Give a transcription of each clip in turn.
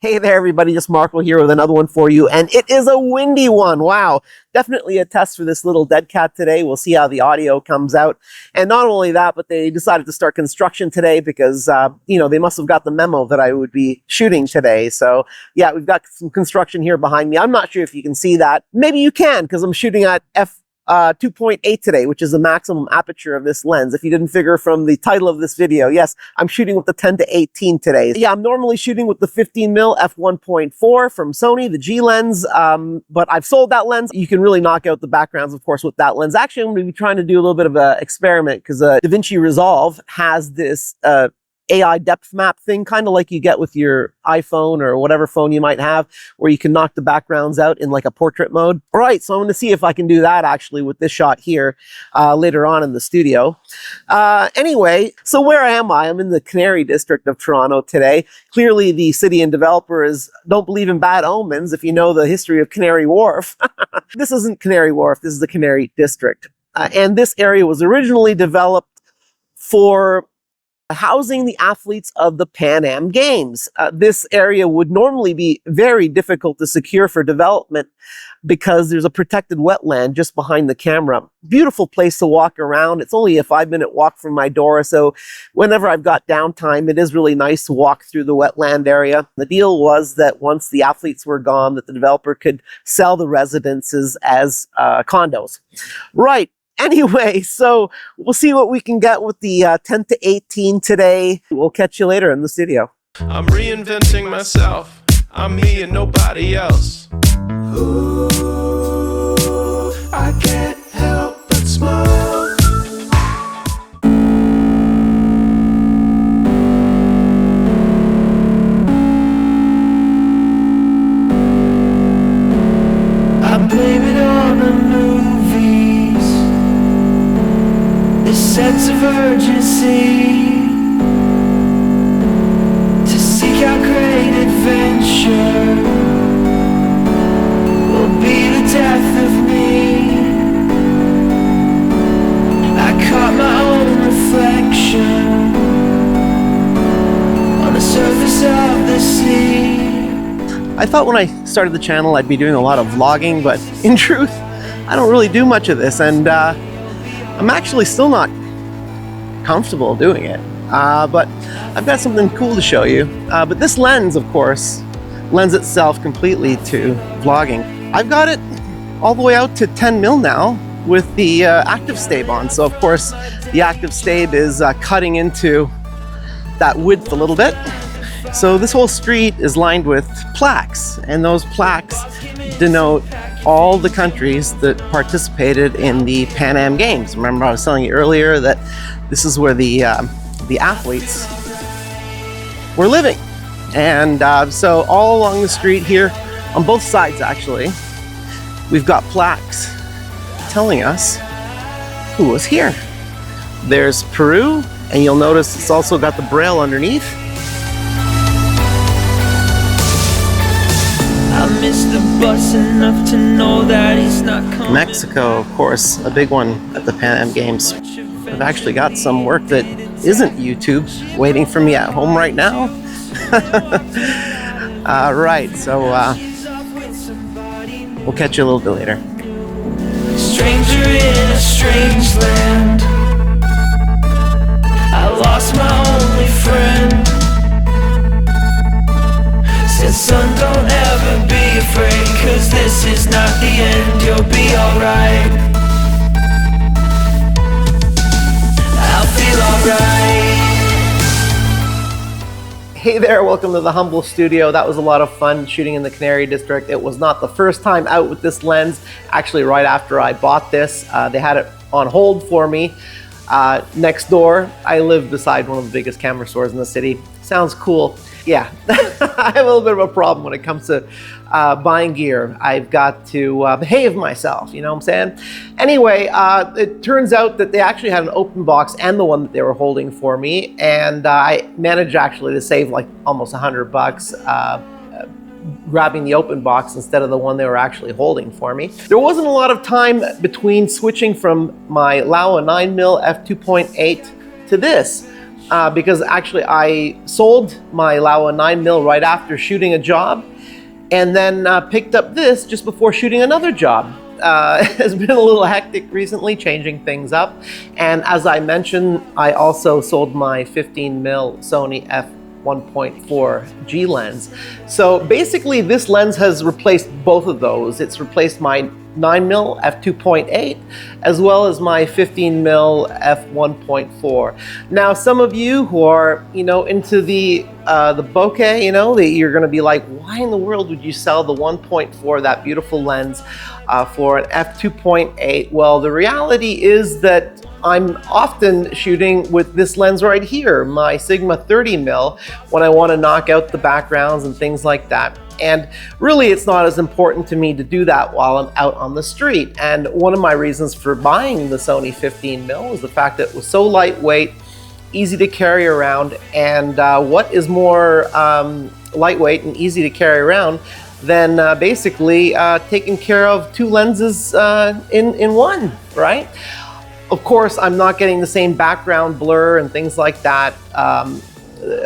Hey there everybody, just Marco here with another one for you, and it is a windy one. Wow, definitely a test for this little dead cat today. We'll see how the audio comes out. And not only that, but they decided to start construction today because, they must have got the memo that I would be shooting today. So yeah, we've got some construction here behind me. I'm not sure if you can see that. Maybe you can, because I'm shooting at f2.8 today, which is the maximum aperture of this lens. If you didn't figure from the title of this video, yes, I'm shooting with the 10-18 today. Yeah, I'm normally shooting with the 15mm F1.4 from Sony, the G lens, but I've sold that lens. You can really knock out the backgrounds, of course, with that lens. Actually, I'm going to be trying to do a little bit of an experiment because DaVinci Resolve has this AI depth map thing, kind of like you get with your iPhone or whatever phone you might have, where you can knock the backgrounds out in like a portrait mode. All right, so I'm going to see if I can do that actually with this shot here later on in the studio. Anyway, so where am I? I'm in the Canary District of Toronto today. Clearly, the city and developers don't believe in bad omens if you know the history of Canary Wharf. This isn't Canary Wharf, this is the Canary District. And this area was originally developed for housing the athletes of the Pan Am Games. This area would normally be very difficult to secure for development because there's a protected wetland just behind the camera. Beautiful place to walk around. It's only a 5-minute walk from my door, so whenever I've got downtime, it is really nice to walk through the wetland area. The deal was that once the athletes were gone, that the developer could sell the residences as condos. Right. Anyway, so we'll see what we can get with the 10-18 today. We'll catch you later in the studio. I'm reinventing myself. I'm me and nobody else. Ooh, I can't help but smile. I blame it on the movies, this sense of urgency to seek out great adventure will be the death of me. I caught my own reflection on the surface of the sea. I thought when I started the channel I'd be doing a lot of vlogging, but in truth, I don't really do much of this, and I'm actually still not comfortable doing it, but I've got something cool to show you. But this lens, of course, lends itself completely to vlogging. I've got it all the way out to 10mm now with the active stave on. So of course, the active stave is cutting into that width a little bit. So this whole street is lined with plaques, and those plaques denote all the countries that participated in the Pan Am Games. Remember, I was telling you earlier that this is where the athletes were living. And so all along the street here, on both sides actually, we've got plaques telling us who was here. There's Peru, and you'll notice it's also got the Braille underneath. I missed the bus enough to know that he's not coming. Mexico, of course, a big one at the Pan Am Games. I've actually got some work that isn't YouTube waiting for me at home right now. Right, so we'll catch you a little bit later. Stranger in a strange land, I lost my only friend. Said son, don't ever be afraid, cause this is not the end, you'll be alright. I'll feel alright. Hey there, welcome to the Humble Studio. That was a lot of fun shooting in the Canary District. It was not the first time out with this lens. Actually, right after I bought this, they had it on hold for me. Next door, I live beside one of the biggest camera stores in the city. Sounds cool. Yeah, I have a little bit of a problem when it comes to buying gear. I've got to behave myself, you know what I'm saying? Anyway, it turns out that they actually had an open box and the one that they were holding for me, and I managed actually to save like almost $100 grabbing the open box instead of the one they were actually holding for me. There wasn't a lot of time between switching from my Laowa 9mm F2.8 to this. because actually I sold my Laowa 9mm right after shooting a job, and then picked up this just before shooting another job. It's been a little hectic recently, changing things up. And as I mentioned, I also sold my 15mm Sony f1.4 G lens. So basically this lens has replaced both of those. It's replaced my 9mm f2.8 as well as my 15mm f1.4. Now, some of you who are, into the bokeh, you're going to be like, why in the world would you sell the 1.4, that beautiful lens, for an f2.8? Well, the reality is that I'm often shooting with this lens right here, my Sigma 30mm, when I want to knock out the backgrounds and things like that. And really, it's not as important to me to do that while I'm out on the street. And one of my reasons for buying the Sony 15mm is the fact that it was so lightweight, easy to carry around. And what is more lightweight and easy to carry around than basically taking care of two lenses in one, right? Of course, I'm not getting the same background blur and things like that.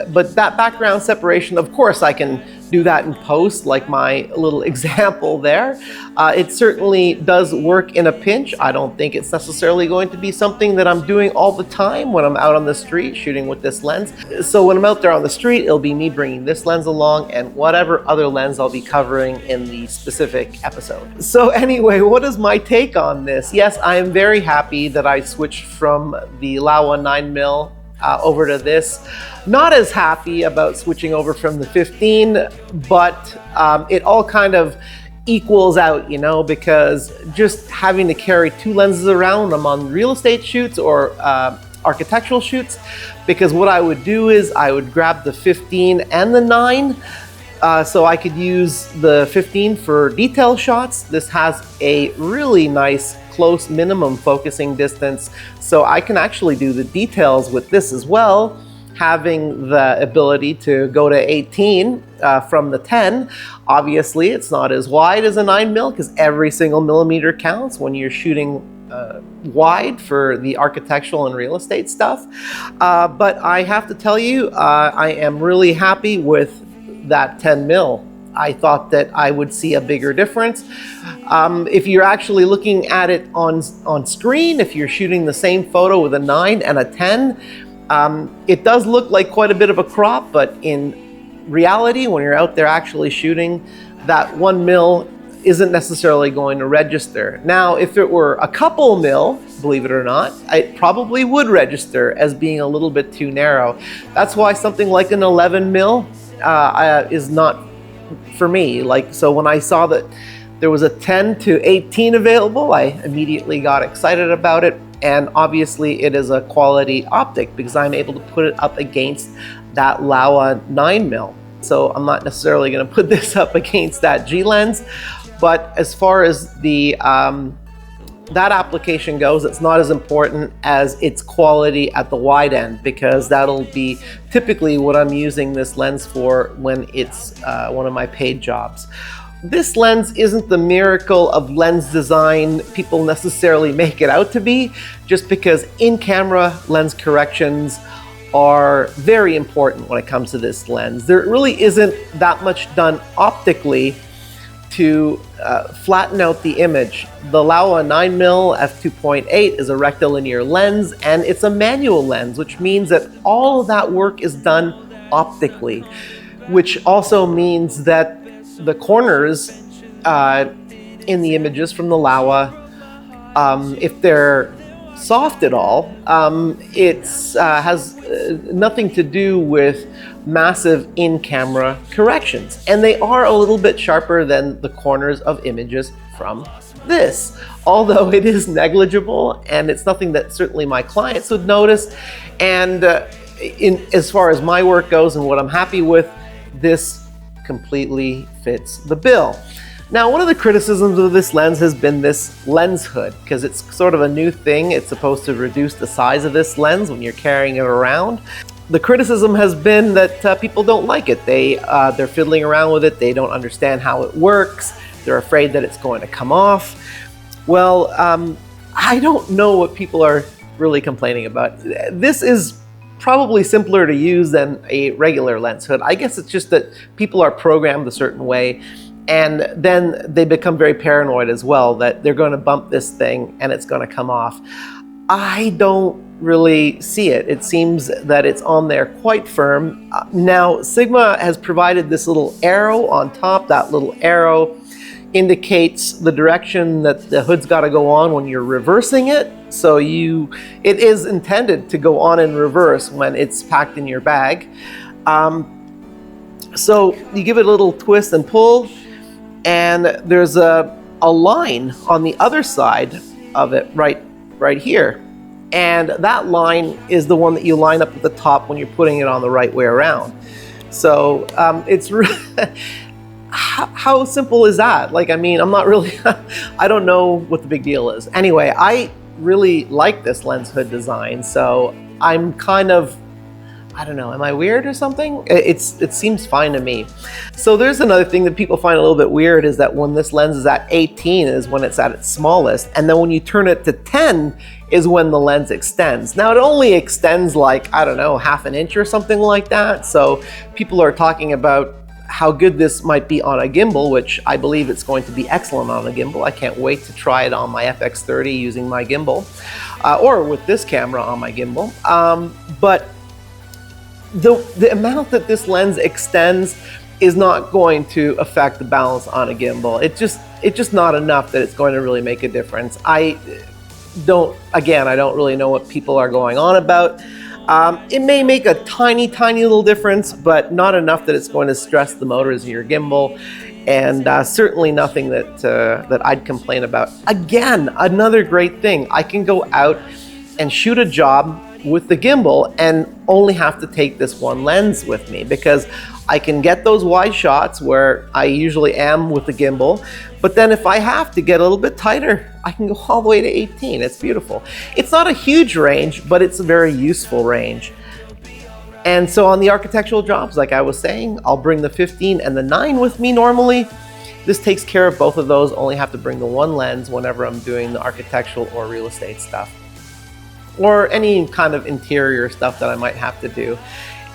But that background separation, of course, I can do that in post, like my little example there. It certainly does work in a pinch. I don't think it's necessarily going to be something that I'm doing all the time when I'm out on the street shooting with this lens. So when I'm out there on the street, it'll be me bringing this lens along and whatever other lens I'll be covering in the specific episode. So anyway, what is my take on this? Yes, I am very happy that I switched from the Laowa 9mm over to this. Not as happy about switching over from the 15, but it all kind of equals out, because just having to carry two lenses around when I'm on real estate shoots or architectural shoots, because what I would do is I would grab the 15 and the 9, so I could use the 15 for detail shots. This has a really nice close minimum focusing distance, so I can actually do the details with this as well, having the ability to go to 18 from the 10. Obviously, it's not as wide as a 9mm because every single millimeter counts when you're shooting wide for the architectural and real estate stuff. But I have to tell you, I am really happy with that 10mm. I thought that I would see a bigger difference. If you're actually looking at it on screen, if you're shooting the same photo with a 9 and a 10, it does look like quite a bit of a crop, but in reality, when you're out there actually shooting, that 1mm isn't necessarily going to register. Now, if it were a couple mil, believe it or not, it probably would register as being a little bit too narrow. That's why something like an 11mm is not for me. So when I saw that there was a 10-18 available, I immediately got excited about it. And obviously it is a quality optic because I'm able to put it up against that Laowa 9mm. So I'm not necessarily going to put this up against that G lens, but as far as the that application goes, it's not as important as its quality at the wide end, because that'll be typically what I'm using this lens for when it's one of my paid jobs. This lens isn't the miracle of lens design people necessarily make it out to be, just because in-camera lens corrections are very important when it comes to this lens. There really isn't that much done optically to flatten out the image. The Laowa 9mm f2.8 is a rectilinear lens, and it's a manual lens, which means that all of that work is done optically, which also means that the corners in the images from the Laowa, if they're soft at all, it has nothing to do with massive in-camera corrections, and they are a little bit sharper than the corners of images from this, although it is negligible and it's nothing that certainly my clients would notice. And as far as my work goes and what I'm happy with, this completely fits the bill. Now, one of the criticisms of this lens has been this lens hood, because it's sort of a new thing. It's supposed to reduce the size of this lens when you're carrying it around. The criticism has been that people don't like it. They're fiddling around with it. They don't understand how it works. They're afraid that it's going to come off. Well, I don't know what people are really complaining about. This is probably simpler to use than a regular lens hood. I guess it's just that people are programmed a certain way, and then they become very paranoid as well that they're going to bump this thing and it's going to come off. I don't really see it. It seems that it's on there quite firm. Now, Sigma has provided this little arrow on top. That little arrow indicates the direction that the hood's got to go on when you're reversing it. So it is intended to go on in reverse when it's packed in your bag. So you give it a little twist and pull, and there's a line on the other side of it right here. And that line is the one that you line up at the top when you're putting it on the right way around. So it's how simple is that? Like, I mean, I'm not really, I don't know what the big deal is. Anyway, I really like this lens hood design, so I'm kind of, I don't know, am I weird or something? It seems fine to me. So there's another thing that people find a little bit weird, is that when this lens is at 18 is when it's at its smallest, and then when you turn it to 10 is when the lens extends. Now it only extends like, I don't know, half an inch or something like that. So people are talking about how good this might be on a gimbal, which I believe it's going to be excellent on a gimbal. I can't wait to try it on my FX30 using my gimbal, or with this camera on my gimbal. But the amount that this lens extends is not going to affect the balance on a gimbal. It's just not enough that it's going to really make a difference. I don't really know what people are going on about. It may make a tiny little difference, but not enough that it's going to stress the motors of your gimbal, and certainly nothing that I'd complain about. Again, another great thing, I can go out and shoot a job with the gimbal and only have to take this one lens with me, because I can get those wide shots where I usually am with the gimbal, but then if I have to get a little bit tighter, I can go all the way to 18. It's beautiful. It's not a huge range, but it's a very useful range. And so on the architectural jobs, like I was saying, I'll bring the 15 and the 9 with me normally. This takes care of both of those. Only have to bring the one lens whenever I'm doing the architectural or real estate stuff, or any kind of interior stuff that I might have to do.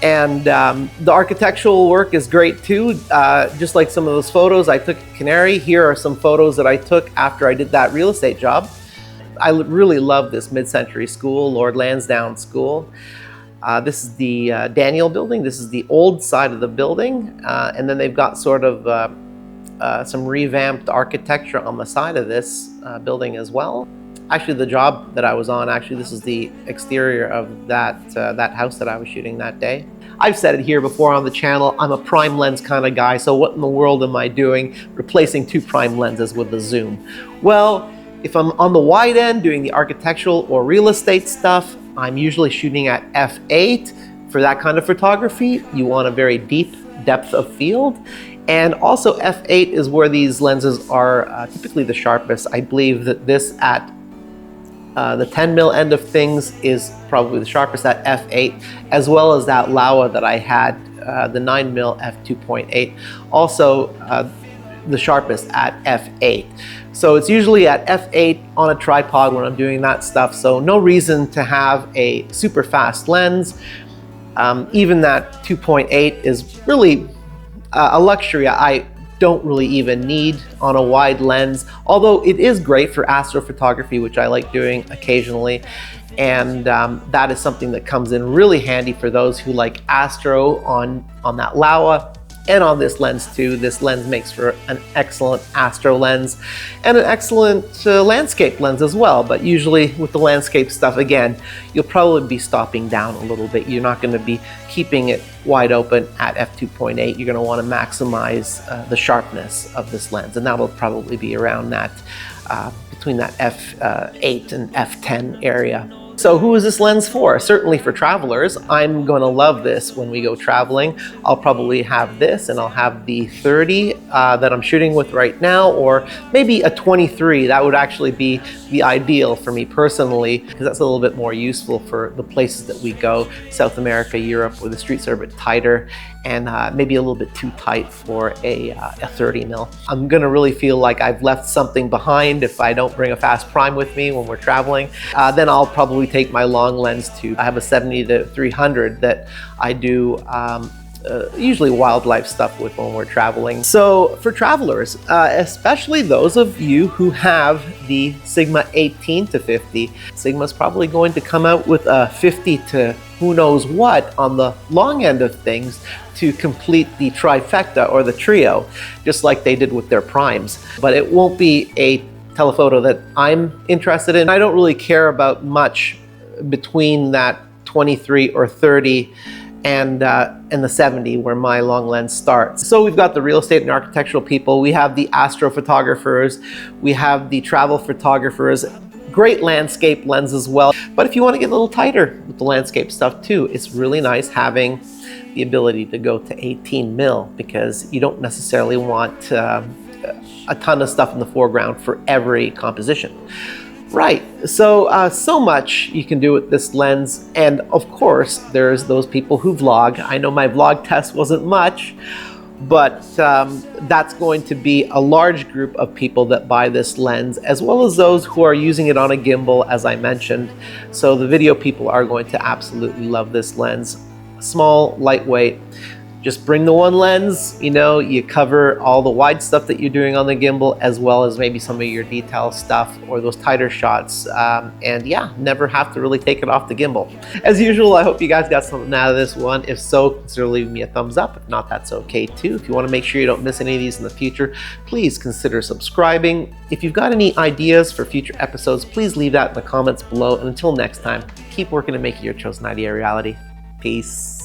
And the architectural work is great too. Just like some of those photos I took at Canary, here are some photos that I took after I did that real estate job. I really love this mid-century school, Lord Lansdowne School. This is the Daniel building. This is the old side of the building. And then they've got sort of some revamped architecture on the side of this building as well. Actually, the job that I was on, this is the exterior of that house that I was shooting that day. I've said it here before on the channel, I'm a prime lens kind of guy, so what in the world am I doing replacing 2 prime lenses with a zoom? Well, if I'm on the wide end doing the architectural or real estate stuff, I'm usually shooting at f8. For that kind of photography, you want a very deep depth of field. And also f8 is where these lenses are typically the sharpest. I believe that this at the 10mm end of things is probably the sharpest at f8, as well as that Laowa that I had, the 9mm F2.8, also the sharpest at f8. So it's usually at f8 on a tripod when I'm doing that stuff, so no reason to have a super fast lens. Even that 2.8 is really a luxury I don't really even need on a wide lens, although it is great for astrophotography, which I like doing occasionally, and that is something that comes in really handy for those who like astro on that Laowa, and on this lens too. This lens makes for an excellent astro lens and an excellent landscape lens as well, but usually with the landscape stuff, again, you'll probably be stopping down a little bit. You're not going to be keeping it wide open at f2.8. You're going to want to maximize the sharpness of this lens, and that'll probably be around that between that f8 and f10 area. So who is this lens for? Certainly for travelers. I'm going to love this when we go traveling. I'll probably have this, and I'll have the 30 that I'm shooting with right now, or maybe a 23. That would actually be the ideal for me personally, because that's a little bit more useful for the places that we go, South America, Europe, where the streets are a bit tighter, and maybe a little bit too tight for a 30mm. I'm gonna really feel like I've left something behind if I don't bring a fast prime with me when we're traveling. Then I'll probably we take my long lens to. I have a 70 to 300 that I do usually wildlife stuff with when we're traveling. So for travelers, especially those of you who have the Sigma 18 to 50, Sigma's probably going to come out with a 50 to who knows what on the long end of things to complete the trifecta or the trio, just like they did with their primes. But it won't be a telephoto that I'm interested in. I don't really care about much between that 23 or 30 and the 70 where my long lens starts. So we've got the real estate and architectural people, we have the astrophotographers, we have the travel photographers, great landscape lens as well. But if you want to get a little tighter with the landscape stuff too, it's really nice having the ability to go to 18mm because you don't necessarily want a ton of stuff in the foreground for every composition. Right, so so much you can do with this lens, and of course there's those people who vlog. I know my vlog test wasn't much, but that's going to be a large group of people that buy this lens, as well as those who are using it on a gimbal, as I mentioned. So the video people are going to absolutely love this lens. Small, lightweight. Just bring the one lens, you know, you cover all the wide stuff that you're doing on the gimbal, as well as maybe some of your detail stuff or those tighter shots. And yeah, never have to really take it off the gimbal. As usual, I hope you guys got something out of this one. If so, consider leaving me a thumbs up. If not, that's okay too. If you want to make sure you don't miss any of these in the future, please consider subscribing. If you've got any ideas for future episodes, please leave that in the comments below. And until next time, keep working to make your chosen idea a reality. Peace.